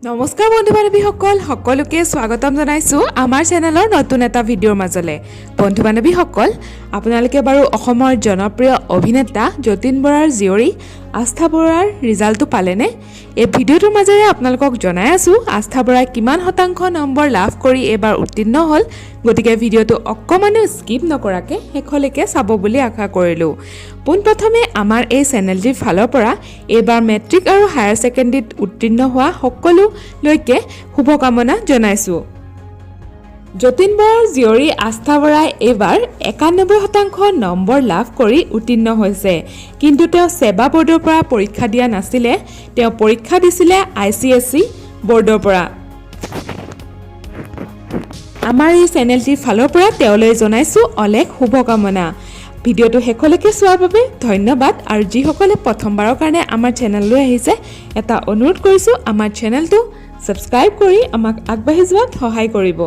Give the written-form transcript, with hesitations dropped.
নমস্কাৰ বন্ধু-বান্ধৱীসকল সকলোকে স্বাগতম জনাইছো আমাৰ চেনেলৰ নতুন এটা ভিডিঅ'ৰ মাজলে। বন্ধু-বান্ধৱীসকল আপোনালোকে বাৰু অসমৰ জনপ্ৰিয় অভিনেতা যতীন বৰাৰ জীয়ৰী আস্থা বৰাৰ ৰিজাল্টটো পালেনে? এই ভিডিঅ'টোৰ মাজেৰে আপোনালোকক জনাই আছো আস্থা বৰাই কিমান শতাংশ নম্বৰ লাভ কৰি এবাৰ উত্তীৰ্ণ হ'ল। গতিকে ভিডিঅ'টো অকমানো স্কিপ নকৰাকে শেষলৈকে চাব বুলি আশা কৰিলো। পোনপ্ৰথমে আমাৰ এই চেনেলটিৰ ফালৰ পৰা এবাৰ মেট্ৰিক আৰু হায়াৰ ছেকেণ্ডাৰীত উত্তীৰ্ণ হোৱা সকলো লৈকে শুভকামনা জনাইছো। যতীন বৰাৰ জীয়ৰী আস্থা বৰাই এবাৰ 91% নম্বৰ লাভ কৰি উত্তীৰ্ণ হৈছে। কিন্তু তেওঁ সেৱা বোৰ্ডৰ পৰা পৰীক্ষা দিয়া নাছিলে, তেওঁ পৰীক্ষা দিছিলে ICSE বোৰ্ডৰ পৰা। আমাৰ এই চেনেলটিৰ ফালৰ পৰা তেওঁলৈ জনাইছো অলেখ শুভকামনা। ভিডিঅ'টো শেষলৈকে চোৱাৰ বাবে ধন্যবাদ। আৰু যিসকলে প্ৰথমবাৰৰ কাৰণে আমাৰ চেনেললৈ আহিছে এটা অনুৰোধ কৰিছো আমাৰ চেনেলটো সাবস্ক্ৰাইব কৰি আমাক আগবাঢ়ি যোৱাত সহায় কৰিব।